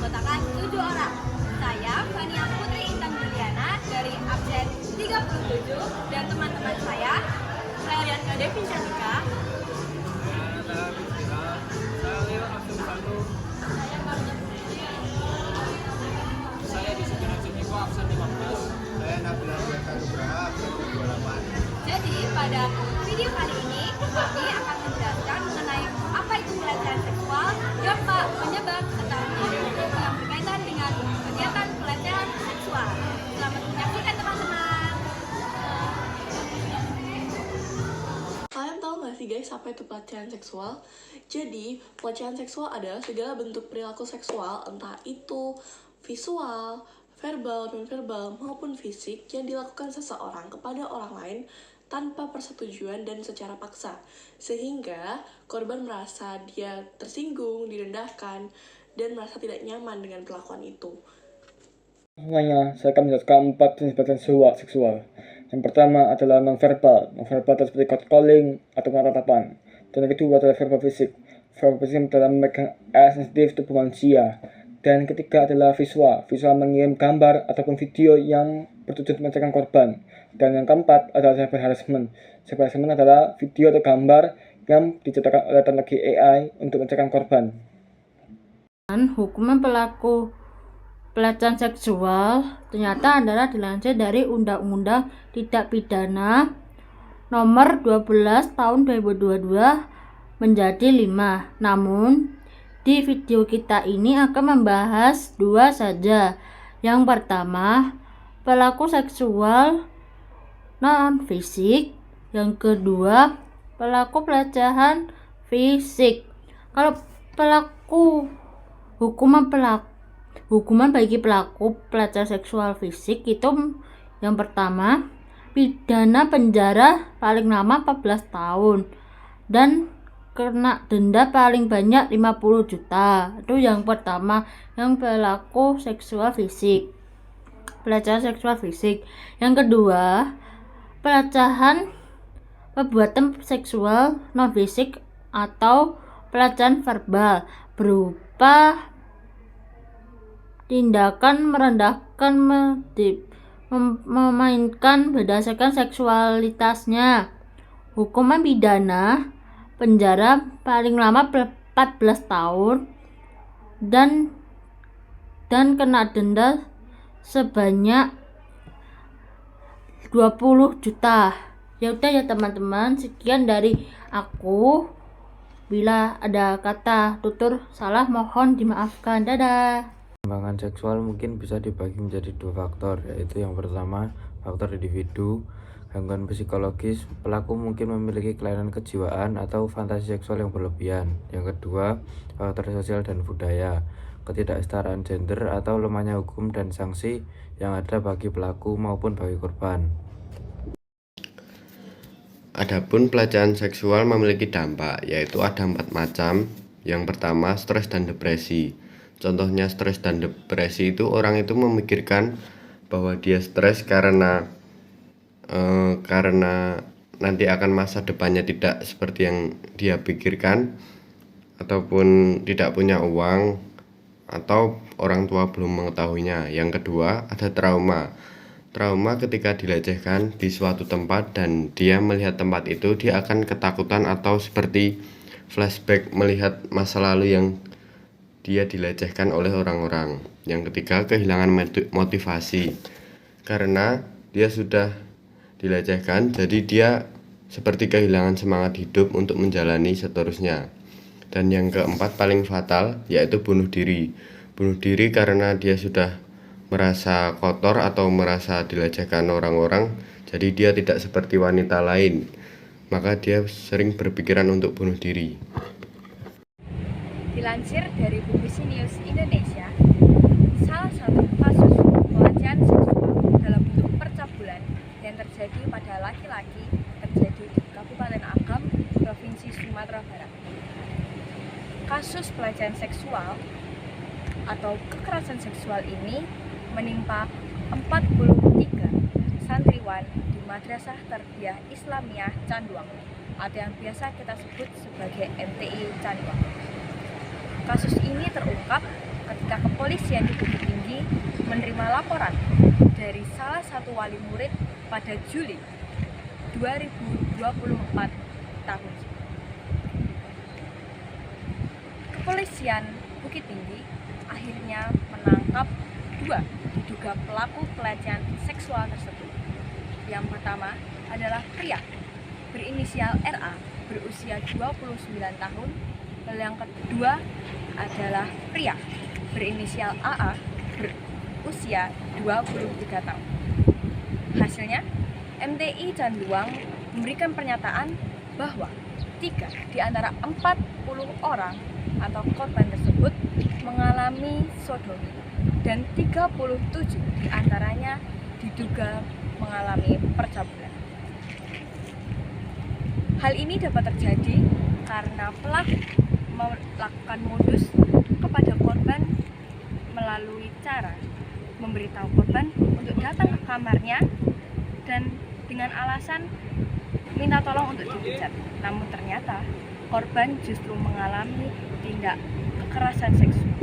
beranggotakan 7 orang. Saya, Fania Putri Intan Juliana dari absen 37 dan teman-teman saya Lianka Devi Cantika. Saya Leo absen 1. Saya Disiplin Jumiko absen 15. Saya Nabila Nugraha absen 28. Jadi pada video kali ini kami akan menjelaskan mengenai apa itu pelecehan seksual, dampak, penyebab, serta risiko yang berkaitan dengan kegiatan pelecehan seksual. Selamat menyaksikan teman-teman. Kalian tahu nggak sih guys apa itu pelecehan seksual? Jadi, pelecehan seksual adalah segala bentuk perilaku seksual, entah itu visual, verbal, non-verbal, maupun fisik yang dilakukan seseorang kepada orang lain tanpa persetujuan dan secara paksa, sehingga korban merasa dia tersinggung, direndahkan, dan merasa tidak nyaman dengan perlakuan itu. Semuanya, saya akan menjelaskan 4 jenis pelecehan seksual. Yang pertama adalah non-verbal. Non-verbal itu seperti catcalling atau penatapan. Dan yang kedua adalah verbal fisik. Verbal fisik adalah memegang area sensitif tubuh manusia. Dan yang ketiga adalah visual. Visual mengirim gambar ataupun video yang bertujuan melecehkan korban. Dan yang keempat adalah cyber harassment. Cyber harassment adalah video atau gambar yang diciptakan oleh teknologi AI untuk melecehkan korban. Hukuman pelaku pelecehan seksual ternyata adalah dilansir dari Undang-Undang Tindak Pidana Nomor 12 Tahun 2022 menjadi 5. Namun di video kita ini akan membahas 2 saja. Yang pertama, pelaku seksual non fisik. Yang kedua, pelaku pelecehan fisik. Kalau hukuman bagi pelaku pelecehan seksual fisik itu yang pertama, pidana penjara paling lama 14 tahun dan kena denda paling banyak 50 juta. Itu yang pertama, yang pelaku seksual fisik, pelecehan seksual fisik. Yang kedua, pelecehan perbuatan seksual non fisik atau pelecehan verbal berupa tindakan merendahkan, memainkan berdasarkan seksualitasnya. Hukuman pidana penjara paling lama 14 tahun dan kena denda sebanyak 20 juta. Ya udah ya teman-teman, sekian dari aku. Bila ada kata tutur salah mohon dimaafkan. Dadah. Perkembangan seksual mungkin bisa dibagi menjadi 2 faktor, yaitu yang pertama faktor individu, gangguan psikologis, pelaku mungkin memiliki kelainan kejiwaan atau fantasi seksual yang berlebihan. Yang kedua, faktor sosial dan budaya, ketidaksetaraan gender atau lemahnya hukum dan sanksi yang ada bagi pelaku maupun bagi korban. Adapun pelecehan seksual memiliki dampak, yaitu ada 4 macam. Yang pertama, stres dan depresi. Contohnya stres dan depresi itu orang itu memikirkan bahwa dia stres karena nanti akan masa depannya tidak seperti yang dia pikirkan, ataupun tidak punya uang, atau orang tua belum mengetahuinya. Yang kedua, ada trauma. Trauma ketika dilecehkan di suatu tempat dan dia melihat tempat itu, dia akan ketakutan atau seperti flashback melihat masa lalu yang dia dilecehkan oleh orang-orang. Yang ketiga, kehilangan motivasi. Karena dia sudah dilecehkan, jadi dia seperti kehilangan semangat hidup untuk menjalani seterusnya. Dan yang keempat paling fatal, yaitu bunuh diri. Bunuh diri karena dia sudah merasa kotor atau merasa dilecehkan orang-orang, jadi dia tidak seperti wanita lain, maka dia sering berpikiran untuk bunuh diri. Dilansir dari BBC News Indonesia, salah satu kasus pelecehan seksual dalam bentuk percabulan yang terjadi pada laki-laki terjadi di Kabupaten Agam, Provinsi Sumatera Barat. Kasus pelecehan seksual atau kekerasan seksual ini menimpa 43 santriwan di Madrasah Tarbiyah Islamiyah Canduang atau yang biasa kita sebut sebagai MTI Canduang. Kasus ini terungkap ketika kepolisian kepolisian di Bukit Tinggi menerima laporan dari salah satu wali murid pada Juli 2024 tahun. Kepolisian Bukit Tinggi akhirnya menangkap 2 diduga pelaku pelecehan seksual tersebut. Yang pertama adalah pria berinisial RA berusia 29 tahun, lalu yang kedua adalah pria berinisial AA berusia 23 tahun. Hasilnya, MTI Canduang memberikan pernyataan bahwa 3 di antara 40 orang atau korban tersebut mengalami sodomi dan 37 di antaranya diduga mengalami percabulan. Hal ini dapat terjadi karena pelaku melakukan modus kepada korban melalui cara memberitahu korban untuk datang ke kamarnya dan dengan alasan minta tolong untuk dipijat. Namun ternyata korban justru mengalami tindak kekerasan seksual.